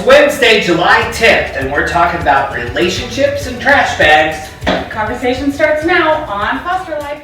Wednesday, July 10th, and we're talking about relationships and trash bags. Conversation starts now on Foster Life.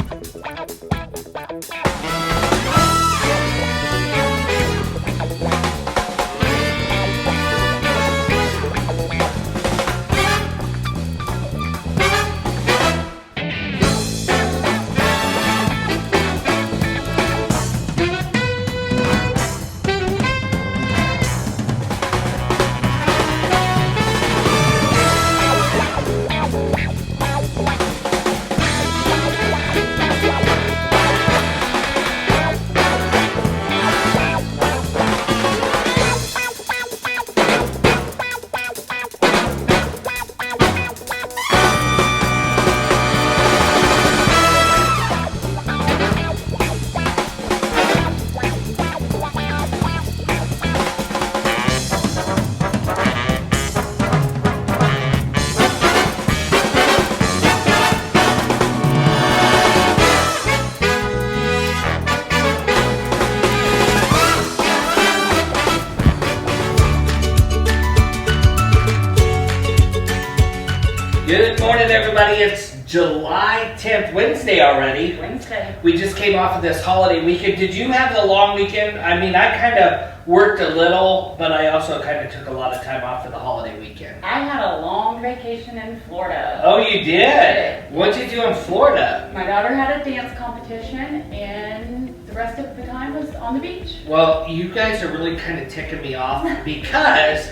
Good morning, everybody. It's July 10th, Wednesday already. Wednesday. We just came off of this holiday weekend. Did you have the long weekend? I mean, I kind of worked a little, but I also kind of took a lot of time off for the holiday weekend. I had a long vacation in Florida. Oh, you did? What'd you do in Florida? My daughter had a dance competition, and the rest of the time was on the beach. Well, you guys are really kind of ticking me off because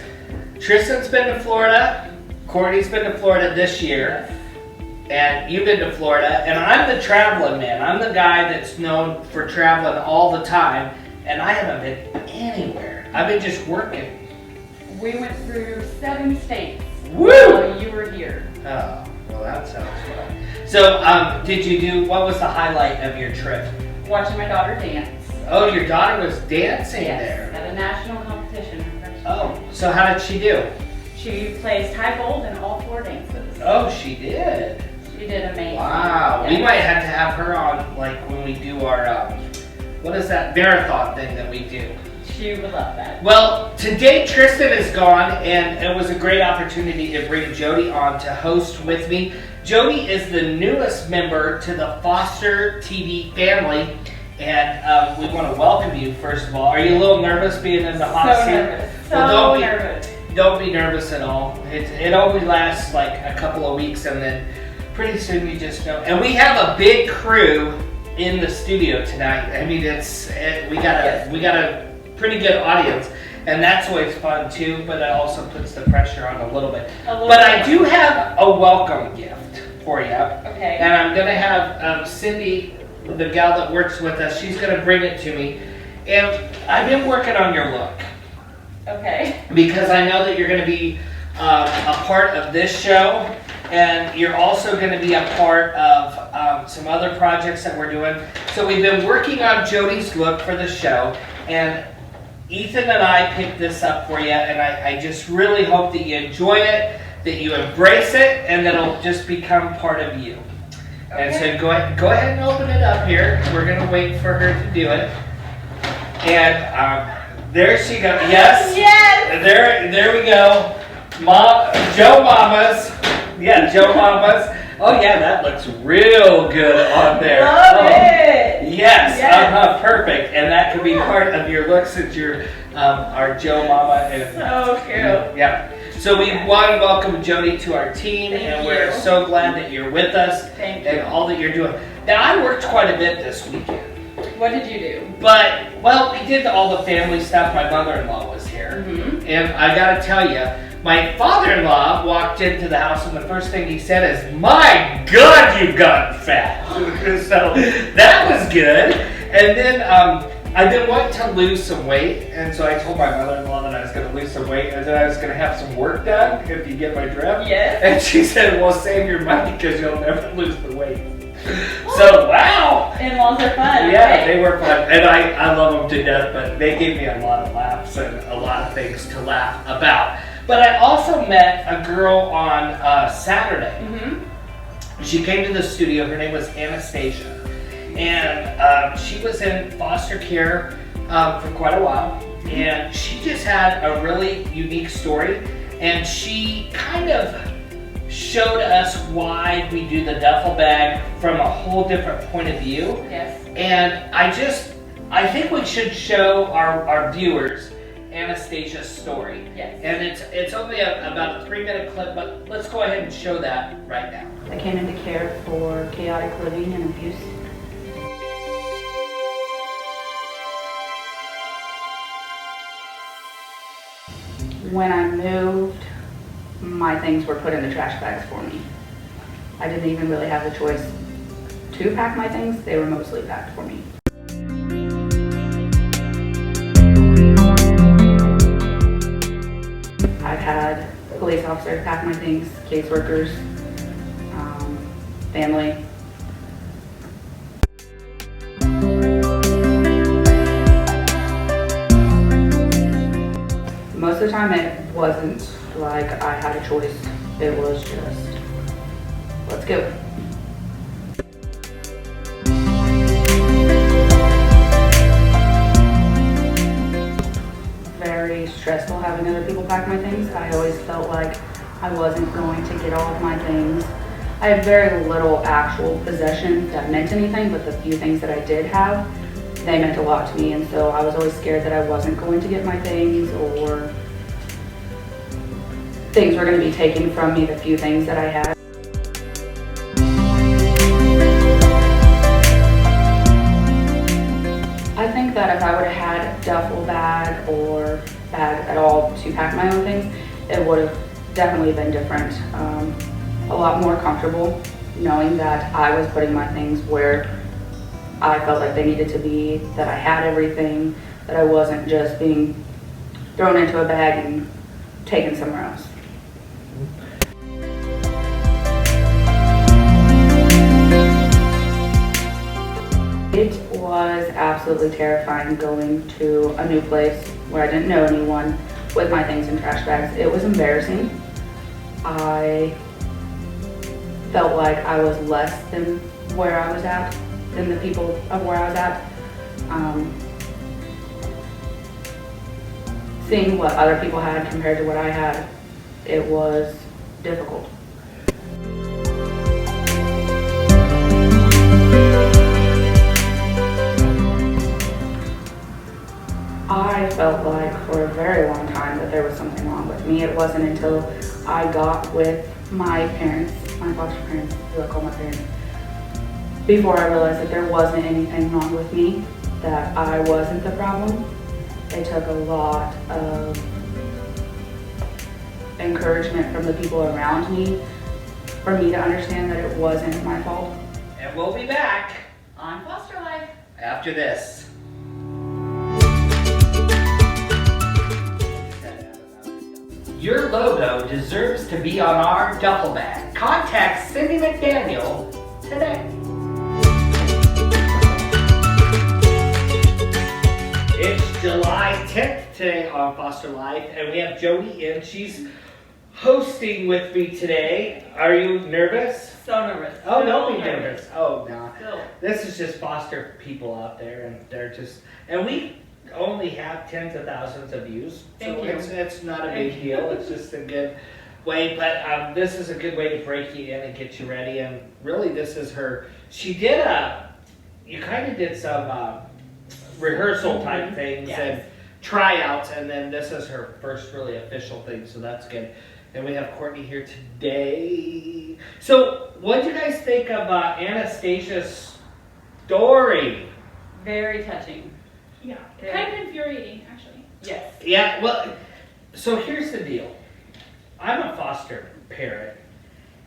Tristan's been to Florida, Courtney's been to Florida this year, and you've been to Florida, and I'm the traveling man. I'm the guy that's known for traveling all the time, and I haven't been anywhere. I've been just working. We went through 7 states. Woo! While you were here. Oh, well, that sounds fun. So, what was the highlight of your trip? Watching my daughter dance. Oh, your daughter was dancing there. At a national competition. Oh, so how did she do? She placed high gold in all 4 dances. Oh, she did. She did amazing. Wow, Yeah. we might have to have her on, like, when we do our, what is that marathon thing that we do? She would love that. Well, today Tristan is gone, and it was a great opportunity to bring Jody on to host with me. Jody is the newest member to the Foster TV family, and we want to welcome you, first of all. Are you a little nervous being in the hot seat? Nervous. Well, Nervous. Don't be nervous at all. It only lasts like a couple of weeks, and then pretty soon you just know. And we have a big crew in the studio tonight. I mean, we got a pretty good audience, and that's always fun too. But it also puts the pressure on a little bit. But I do have a welcome gift for you. Okay. And I'm gonna have Cindy, the gal that works with us. She's gonna bring it to me, and I've been working on your look. Okay. Because I know that you're going to be a part of this show, and you're also going to be a part of some other projects that we're doing. So we've been working on Jody's look for the show, and Ethan and I picked this up for you, and I just really hope that you enjoy it, that you embrace it, and that it'll just become part of you. Okay. And so go ahead and open it up here. We're going to wait for her to do it. And there she goes. Yes. Yes. There we go. Joe Mama's. Yeah, Joe Mama's. Oh yeah, that looks real good on there. Love it. Yes. Perfect. And that could be part of your look since you're our Joe Mama. And, so cute. Yeah. So we want to welcome Jody to our team, and we're so glad that you're with us. Thank you. And all that you're doing. Now I worked quite a bit this weekend. What did you do? But, well, we did all the family stuff. My mother-in-law was here. Mm-hmm. And I gotta tell you, my father-in-law walked into the house, and the first thing he said is, "My God, you've gotten fat." So that was good. And then I've been wanting to lose some weight, and so I told my mother-in-law that I was going to lose some weight, and then I was going to have some work done, if you get my drift. Yes. And she said, "Well, save your money because you'll never lose the weight." So, wow! In-laws are fun. Yeah, right? they were fun. And I love them to death, but they gave me a lot of laughs and a lot of things to laugh about. But I also met a girl on Saturday. Mm-hmm. She came to the studio. Her name was Anastasia. And she was in foster care for quite a while. and she just had a really unique story, and she kind of showed us why we do the duffel bag from a whole different point of view. Yes. And I think we should show our viewers Anastasia's story. Yes. And it's only about a 3-minute clip, but let's go ahead and show that right now. I came into care for chaotic living and abuse. When I moved, my things were put in the trash bags for me. I didn't even really have the choice to pack my things. They were mostly packed for me. I've had police officers pack my things, caseworkers, family. Most of the time it wasn't like I had a choice. It was just, let's go. Very stressful having other people pack my things. I always felt like I wasn't going to get all of my things. I have very little actual possession that meant anything, but the few things that I did have, they meant a lot to me, and so I was always scared that I wasn't going to get my things, or things were going to be taken from me, the few things that I had. I think that if I would have had a duffel bag or bag at all to pack my own things, it would have definitely been different. A lot more comfortable knowing that I was putting my things where I felt like they needed to be, that I had everything, that I wasn't just being thrown into a bag and taken somewhere else. It was absolutely terrifying going to a new place where I didn't know anyone with my things in trash bags. It was embarrassing. I felt like I was less than where I was at, than the people of where I was at. Seeing what other people had compared to what I had, it was difficult. I felt like for a very long time that there was something wrong with me. It wasn't until I got with my parents, my foster parents, who I call my parents, before I realized that there wasn't anything wrong with me, that I wasn't the problem. It took a lot of encouragement from the people around me for me to understand that it wasn't my fault. And we'll be back On Foster Life. after this. Your logo deserves to be on our duffel bag. Contact Cindy McDaniel today. It's July 10th today on Foster Life, and we have Jody in. She's hosting with me today. Are you nervous? So nervous. Oh, So don't be nervous. Oh, no. Still. This is just foster people out there, and they're just, and we only have tens of thousands of views. Thank so you. It's not a Thank big you. deal. It's just a good way. But this is a good way to break you in and get you ready. And really, this is her. She did you kind of did some rehearsal type things Yes. and tryouts, and then this is her first really official thing. So that's good. And we have Courtney here today. So, what do you guys think of Anastasia's story? Very touching. Yeah, Okay. kind of infuriating, actually. Yes. Yeah, well, so here's the deal. I'm a foster parent,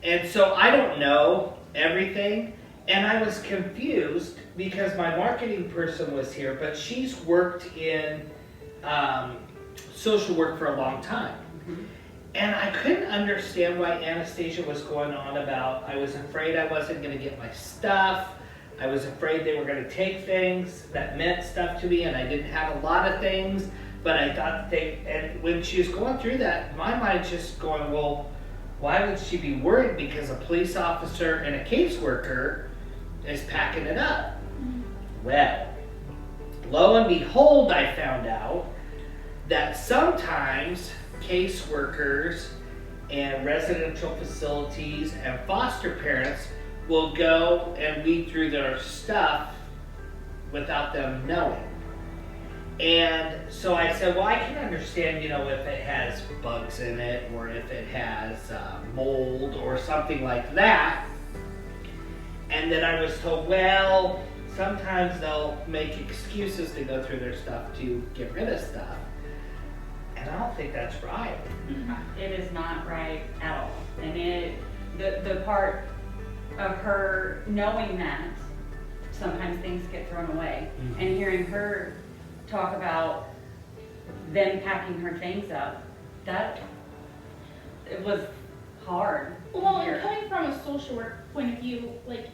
and so I don't know everything, and I was confused because my marketing person was here, but she's worked in social work for a long time. Mm-hmm. And I couldn't understand why Anastasia was going on about, I was afraid I wasn't going to get my stuff. I was afraid they were going to take things that meant stuff to me, and I didn't have a lot of things, but I thought and when she was going through that, my mind's just going, well, why would she be worried because a police officer and a caseworker is packing it up? Well, lo and behold, I found out that sometimes caseworkers and residential facilities and foster parents will go and weed through their stuff without them knowing. And so I said, well, I can understand, you know, if it has bugs in it or if it has mold or something like that. And then I was told, well, sometimes they'll make excuses to go through their stuff to get rid of stuff. And I don't think that's right. It is not right at all. And the part of her knowing that sometimes things get thrown away, and hearing her talk about them packing her things up, that it was hard. Well, to and hear. coming from a social work point of view, like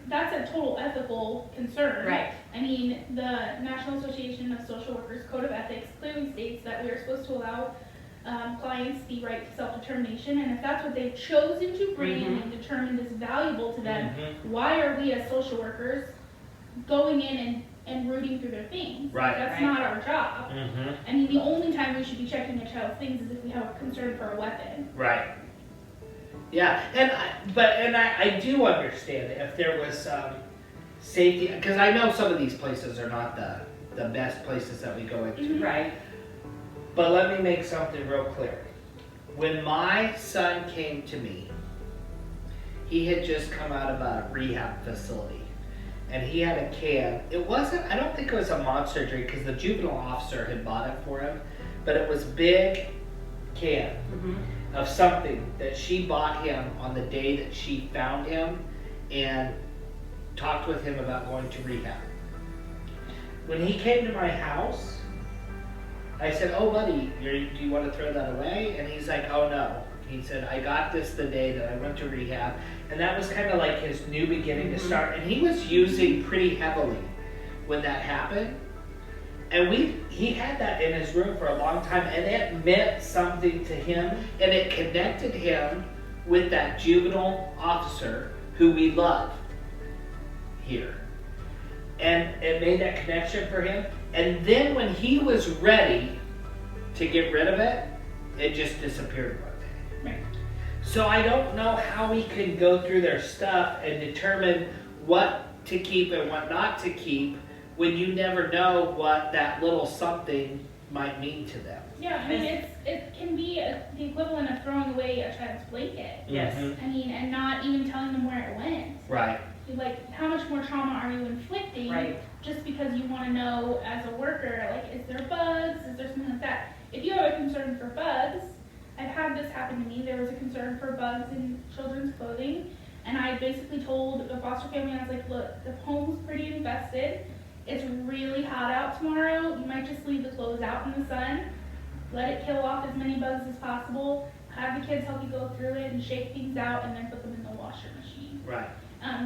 that's a total ethical concern. Right. I mean, the National Association of Social Workers Code of Ethics clearly states that we are supposed to allow clients the right to self-determination, and if that's what they've chosen to bring and determined is valuable to them, why are we as social workers going in and rooting through their things? Right. That's Right. not our job. I mean, the only time we should be checking a child's things is if we have a concern for a weapon. Right. Yeah, and I do understand if there was safety, because I know some of these places are not the best places that we go into. Right. But let me make something real clear. When my son came to me, he had just come out of a rehab facility. And he had a can. It wasn't, I don't think it was a monster drink because the juvenile officer had bought it for him. But it was big can of something that she bought him on the day that she found him and talked with him about going to rehab. When he came to my house, I said, oh buddy, do you want to throw that away? And he's like, oh no. He said, I got this the day that I went to rehab. And that was kind of like his new beginning to start. And he was using pretty heavily when that happened. And he had that in his room for a long time, and it meant something to him, and it connected him with that juvenile officer who we love here. And it made that connection for him. And then when he was ready to get rid of it, it just disappeared one day. Right. So I don't know how we can go through their stuff and determine what to keep and what not to keep when you never know what that little something might mean to them. Yeah, I mean, it can be the equivalent of throwing away a child's blanket. Yes. I mean, and not even telling them where it went. Right. Like, how much more trauma are you inflicting Right. just because you want to know as a worker, like, is there bugs? Is there something like that? If you have a concern for bugs, I've had this happen to me. There was a concern for bugs in children's clothing, and I basically told the foster family, I was like, look, the home's pretty infested. It's really hot out tomorrow. You might just leave the clothes out in the sun. Let it kill off as many bugs as possible. Have the kids help you go through it and shake things out and then put them in the washer machine. Right.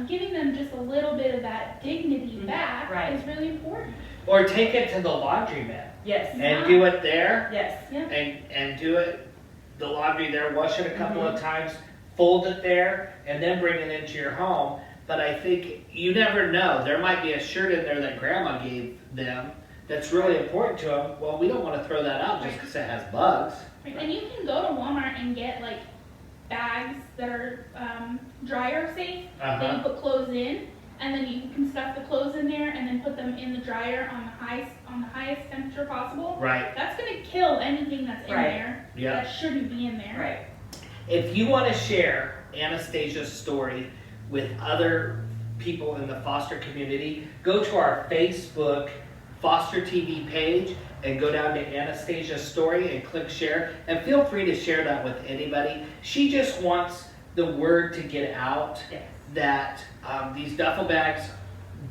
Giving them just a little bit of that dignity back Right. is really important. Or take it to the laundromat Yes. and do it there Yes. Yeah. and do it, the laundry there, wash it a couple of times, fold it there, and then bring it into your home. But I think you never know. There might be a shirt in there that grandma gave them that's really important to them. Well, we don't want to throw that out just because it has bugs. Right. And you can go to Walmart and get like bags that are dryer safe that you put clothes in, and then you can stuff the clothes in there and then put them in the dryer on the highest temperature possible. Right. That's gonna kill anything that's in Right. there Yeah. that shouldn't be in there. Right. If you want to share Anastasia's story with other people in the foster community, go to our Facebook Foster TV page and go down to Anastasia's story and click share. And feel free to share that with anybody. She just wants the word to get out Yes. that these duffel bags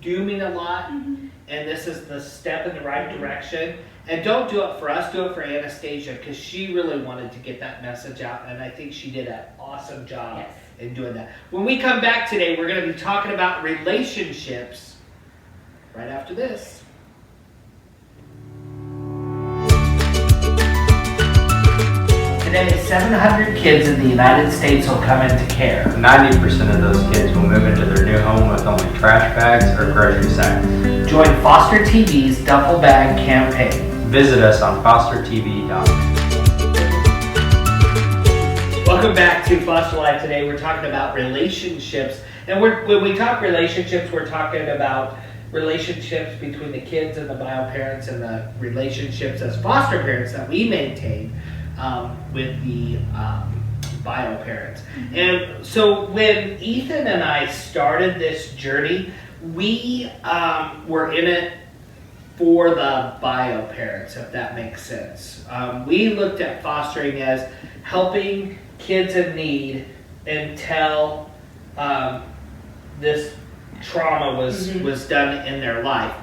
do mean a lot, Mhm. and this is the step in the right direction. And don't do it for us, do it for Anastasia, because she really wanted to get that message out, and I think she did an awesome job Yes. in doing that. When we come back today, we're going to be talking about relationships right after this. Today, 700 kids in the United States will come into care. 90% of those kids will move into their new home with only trash bags or grocery sacks. Join Foster TV's Duffel Bag campaign. Visit us on fostertv.com. Welcome back to Foster Life. Today we're talking about relationships. And when we talk relationships, we're talking about relationships between the kids and the bio parents and the relationships as foster parents that we maintain with the bio parents. And so when Ethan and I started this journey, we were in it for the bio parents, if that makes sense. We looked at fostering as helping kids in need until this trauma was done in their life.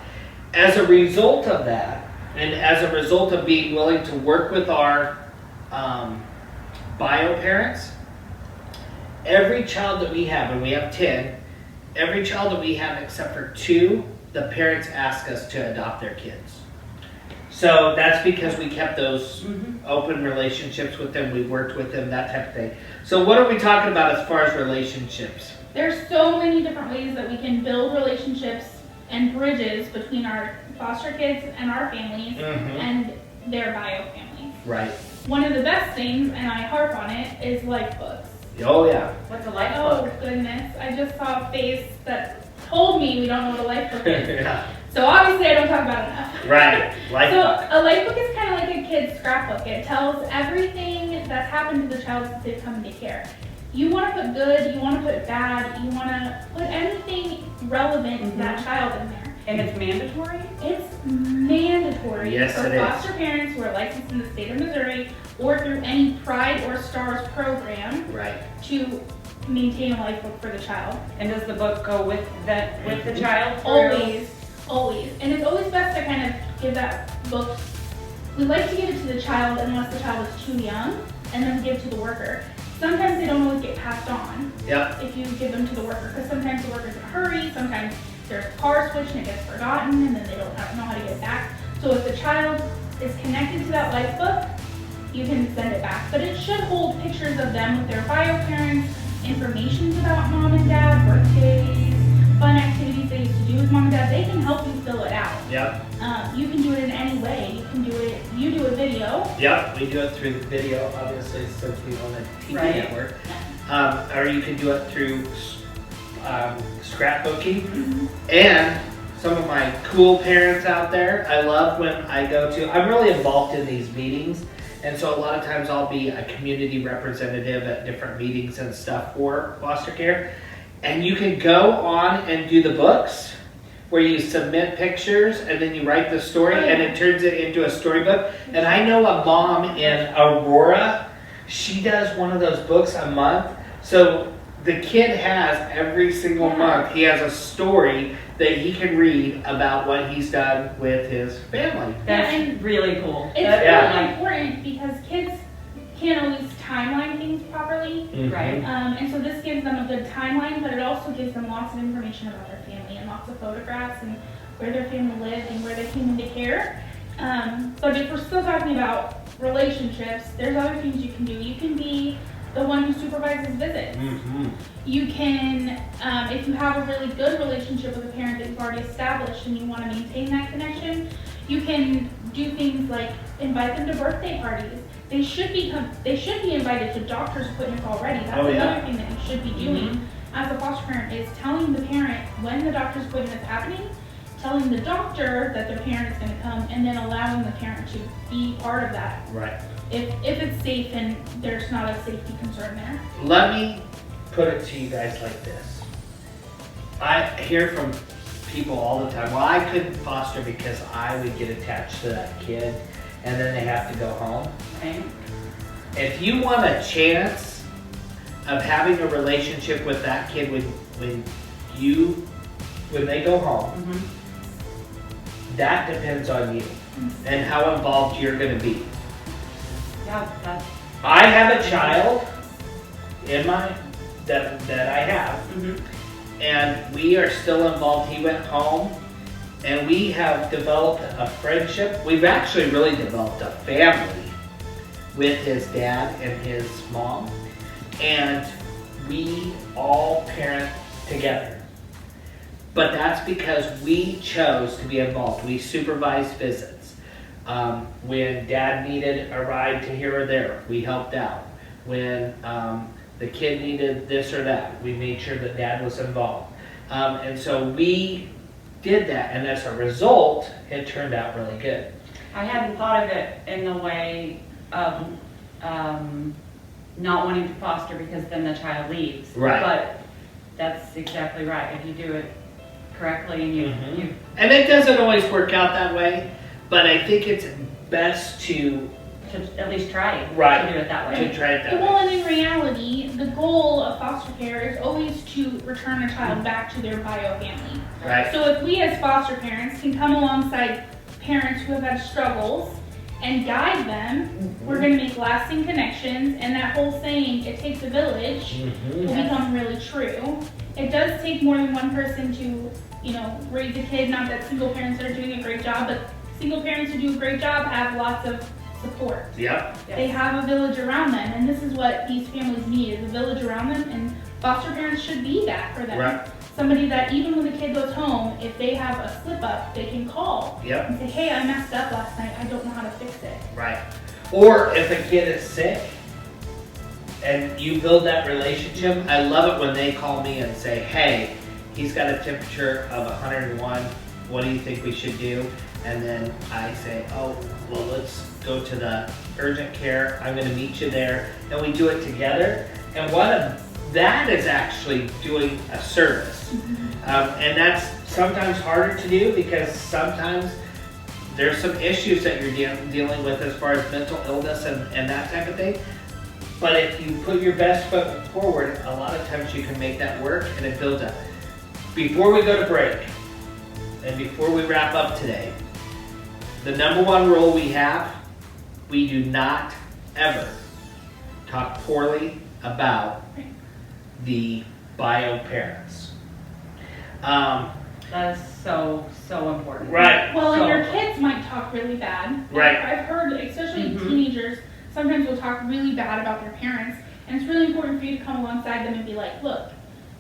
As a result of that, and as a result of being willing to work with our bio parents, every child that we have, and we have 10, every child that we have except for 2, the parents ask us to adopt their kids. So that's because we kept those open relationships with them, we worked with them, that type of thing. So what are we talking about as far as relationships? There's so many different ways that we can build relationships and bridges between our foster kids and our families and their bio families. Right. One of the best things, and I harp on it, is life books. Oh yeah. What's a life Oh book? goodness, I just saw a face that told me we don't know what a life book is. Yeah. So obviously I don't talk about it enough. Right. Life So book. a life book is kind of like a kid's scrapbook. It tells everything that's happened to the child since they've come into care. You want to put good, you want to put bad, you want to put anything relevant to that child in there. And it's mandatory? It's mandatory Yes, for it is. foster parents who are licensed in the state of Missouri or through any Pride or STARS program Right. to maintain a life book for the child. And does the book go with the child? through- Always. And it's always best to kind of give that book, we like to give it to the child unless the child is too young, and then give to the worker. Sometimes they don't always get passed on Yep. if you give them to the worker, because sometimes the worker's in a hurry, sometimes there's a car switch and it gets forgotten, and then they don't know how to get it back. So if the child is connected to that life book, you can send it back. But it should hold pictures of them with their bio parents, information about mom and dad, birthdays, fun activities they used to do with mom and dad. They can help you fill it out. Yep. You can do it in any way. You do a video. Yep. We do it through the video, obviously, since we own a TV Right. network. Or you can do it through scrapbooking. And some of my cool parents out there, I love when I go to, I'm really involved in these meetings. And so a lot of times I'll be a community representative at different meetings and stuff for foster care. And you can go on and do the books where you submit pictures and then you write the story and it turns it into a storybook. And I know a mom in Aurora, she does one of those books a month. So the kid has every single month, he has a story that he can read about what he's done with his family. That's really cool. It's Yeah. really important because kids can't always timeline things properly. Right. And so this gives them a good timeline, but it also gives them lots of information about their family and lots of photographs and where their family lived and where they came into care. But if we're still talking about relationships, there's other things you can do. You can be the one who supervises visits. You can, if you have a really good relationship with a parent that you've already established and you want to maintain that connection, you can do things like invite them to birthday parties. They should be invited to doctor's appointments already. That's another thing that you should be doing as a foster parent is telling the parent when the doctor's appointment is happening, telling the doctor that their parent is going to come, and then allowing the parent to be part of that. Right. If it's safe and there's not a safety concern there. Let me put it to you guys like this. I hear from people all the time, well, I couldn't foster because I would get attached to that kid and then they have to go home. Okay. If you want a chance of having a relationship with that kid when they go home, that depends on you and how involved you're going to be. Yeah, I have a child in that I have, and we are still involved. He went home, and we have developed a friendship. We've actually really developed a family with his dad and his mom, and we all parent together. But that's because we chose to be involved. We supervise visits. When dad needed a ride to here or there, we helped out. When the kid needed this or that, we made sure that dad was involved. And so we did that, and as a result, it turned out really good. I hadn't thought of it in the way of not wanting to foster because then the child leaves. Right. But that's exactly right. If you do it correctly and you And it doesn't always work out that way, but I think it's best to at least try Right. to do it that way. to try it that Well, way. and in reality, the goal of foster care is always to return a child back to their bio family. Right. So if we as foster parents can come alongside parents who have had struggles and guide them, we're going to make lasting connections, and that whole saying, it takes a village, Mhm. will become really true. It does take more than one person to, raise a kid. Not that single parents are doing a great job, but single parents who do a great job have lots of support. Yep. They have a village around them, and this is what these families need, is a village around them, and foster parents should be that for them. Right. Somebody that even when the kid goes home, if they have a slip up, they can call Yep. and say, hey, I messed up last night, I don't know how to fix it. Right. Or if a kid is sick and you build that relationship, I love it when they call me and say, hey, he's got a temperature of 101. What do you think we should do? And then I say, oh, well, let's go to the urgent care. I'm going to meet you there. And we do it together. And one of that is actually doing a service. And that's sometimes harder to do because sometimes there's some issues that you're dealing with as far as mental illness and that type of thing. But if you put your best foot forward, a lot of times you can make that work and it builds up. Before we go to break, and before we wrap up today, the number one rule we have, we do not ever talk poorly about the bio parents. That is so important. Right. Well, and So- your kids might talk really bad. Right. I've heard, especially Mhm. teenagers, sometimes will talk really bad about their parents, and it's really important for you to come alongside them and be like, look,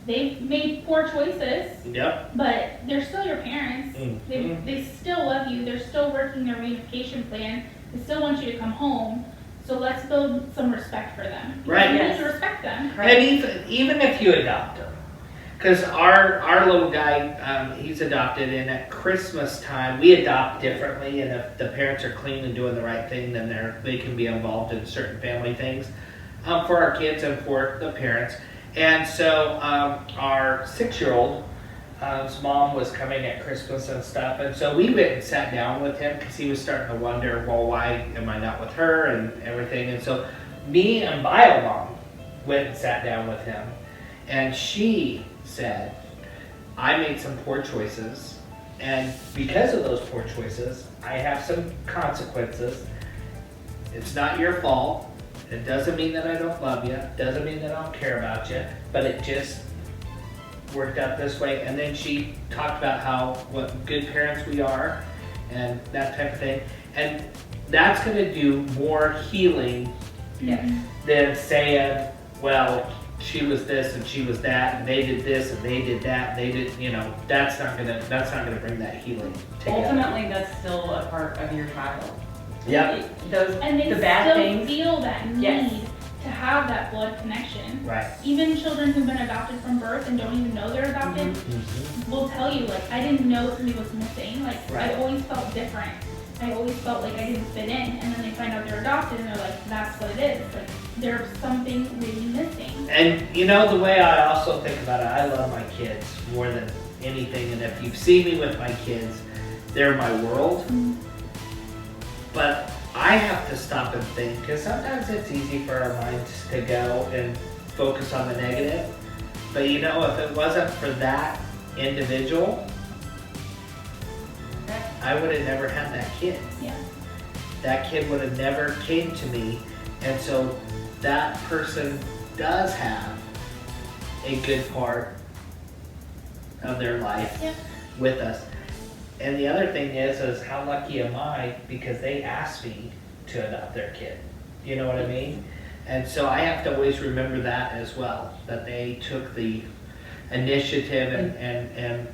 they've made poor choices, Yep. but they're still your parents. Mhm. They still love you. They're still working their reunification plan. They still want you to come home. So let's build some respect for them. Right. You Yes. need to respect them. Right. And even if you adopt them, because our little guy, he's adopted, and at Christmas time we adopt differently. And if the parents are clean and doing the right thing, then they can be involved in certain family things for our kids and for the parents. And so our 6-year-old. His mom was coming at Christmas and stuff, and so we went and sat down with him because he was starting to wonder, well, why am I not with her and everything. And so me and Bio Mom went and sat down with him, and she said, I made some poor choices, and because of those poor choices, I have some consequences. It's not your fault. It doesn't mean that I don't love you. It doesn't mean that I don't care about you, but it just worked out this way. And then she talked about what good parents we are and that type of thing. And that's going to do more healing Yes. than saying, well, she was this and she was that and they did this and they did that. They did, that's not gonna bring that healing together. Ultimately, that's still a part of your child. Yep. And they The bad still things. feel that need Yes. to have that blood connection. Right. Even children who've been adopted from birth and don't even know they're adopted will tell you, like, I didn't know something was missing. Like, Right. I always felt different. I always felt like I didn't fit in. And then they find out they're adopted and they're like, that's what it is. Like, there's something really missing. And the way I also think about it, I love my kids more than anything. And if you've seen me with my kids, they're my world. But I have to stop and think, because sometimes it's easy for our minds to go and focus on the negative. But if it wasn't for that individual, I would have never had that kid. Yeah. That kid would have never came to me. And so that person does have a good part of their life Yep. with us. And the other thing is how lucky am I because they asked me to adopt their kid. You know what I mean? And so I have to always remember that as well, that they took the initiative and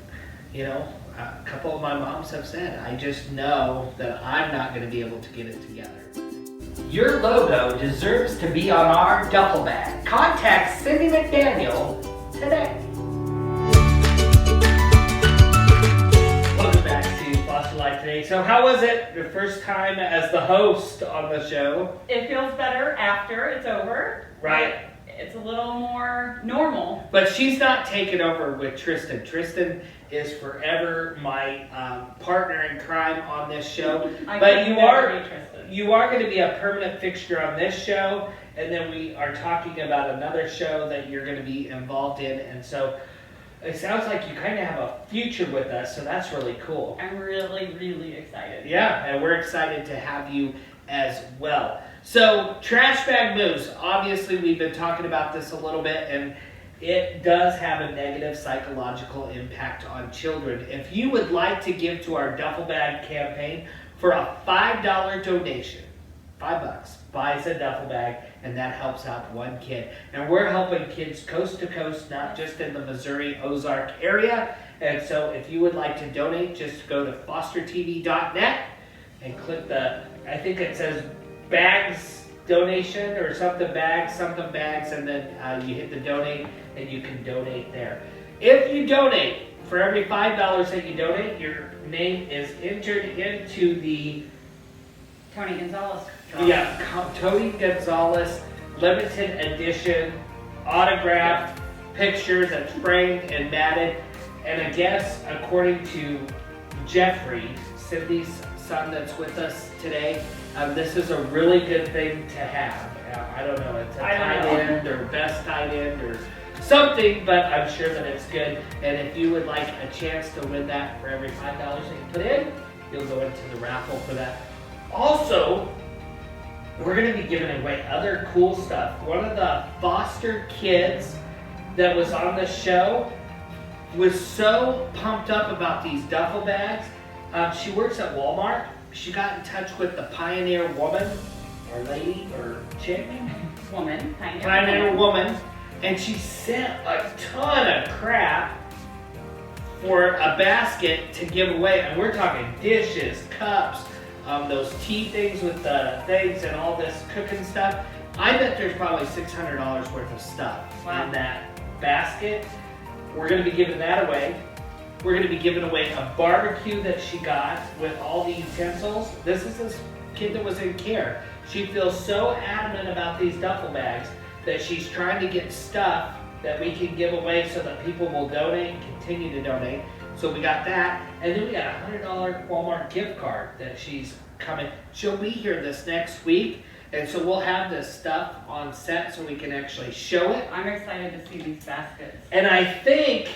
a couple of my moms have said, I just know that I'm not going to be able to get it together. Your logo deserves to be on our duffel bag. Contact Cindy McDaniel today. Welcome back to Foster Life Today. So how was it your first time as the host on the show? It feels better after it's over. Right. It's a little more normal. But she's not taking over with Tristan. Tristan is forever my partner in crime on this show. But you are going to be a permanent fixture on this show, and then we are talking about another show that you're going to be involved in, and so it sounds like you kind of have a future with us, so that's really cool. I'm really, really excited. Yeah, and we're excited to have you as well. So, trash bag moves. Obviously, we've been talking about this a little bit, and it does have a negative psychological impact on children. If you would like to give to our duffel bag campaign for a $5 donation, $5 buys a duffel bag, and that helps out one kid. And we're helping kids coast to coast, not just in the Missouri Ozark area. And so if you would like to donate, just go to fostertv.net and click the, I think it says bags donation or something bags, and then you hit the donate and you can donate there. If you donate, for every $5 that you donate, your name is entered into the Tony Gonzalez. Tony Gonzalez limited edition autographed pictures that's framed and matted. And I guess according to Jeffrey, Cindy's son that's with us today, this is a really good thing to have. I don't know, it's a tight end or best tight end or something, but I'm sure that it's good. And if you would like a chance to win that for every $5 that you put in, you'll go into the raffle for that. Also, we're going to be giving away other cool stuff. One of the foster kids that was on the show was so pumped up about these duffel bags. She works at Walmart. She got in touch with the Pioneer woman, or lady, or chick. Woman. Pioneer woman. And she sent a ton of crap for a basket to give away. And we're talking dishes, cups, those tea things with the things and all this cooking stuff. I bet there's probably $600 worth of stuff in that basket. We're going to be giving that away. We're going to be giving away a barbecue that she got with all the utensils. This is this kid that was in care. She feels so adamant about these duffel bags that she's trying to get stuff that we can give away so that people will donate and continue to donate. So we got that. And then we got a $100 Walmart gift card that she's coming. She'll be here this next week. And so we'll have this stuff on set so we can actually show it. I'm excited to see these baskets. And I think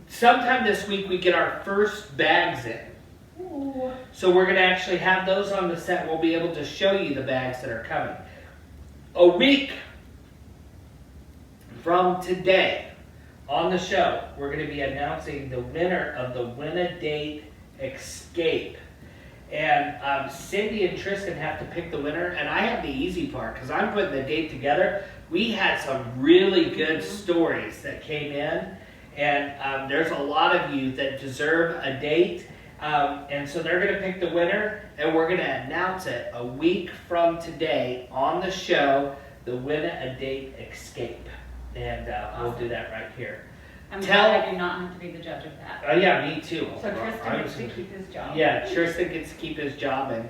sometime this week we get our first bags in. Ooh. So we're going to actually have those on the set. We'll be able to show you the bags that are coming. A week from today on the show, we're going to be announcing the winner of the Win-A-Date Escape. And Cindy and Tristan have to pick the winner, and I have the easy part because I'm putting the date together. We had some really good stories that came in, and there's a lot of you that deserve a date. And so they're going to pick the winner, and we're going to announce it a week from today on the show, the Win-A-Date Escape. And we'll do that right here. I'm glad I do not have to be the judge of that. Yeah, me too. So Tristan gets to keep his job. Yeah, Tristan gets to keep his job, and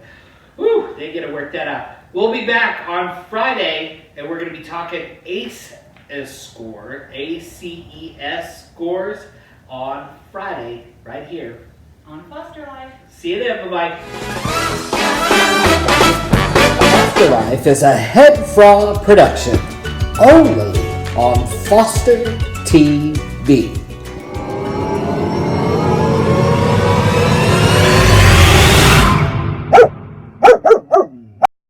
whew, they get to work that out. We'll be back on Friday, and we're going to be talking ACES scores on Friday, right here. On Foster Life. See you then, bye-bye. Foster Life is a HEDFRA production, only on Foster TV.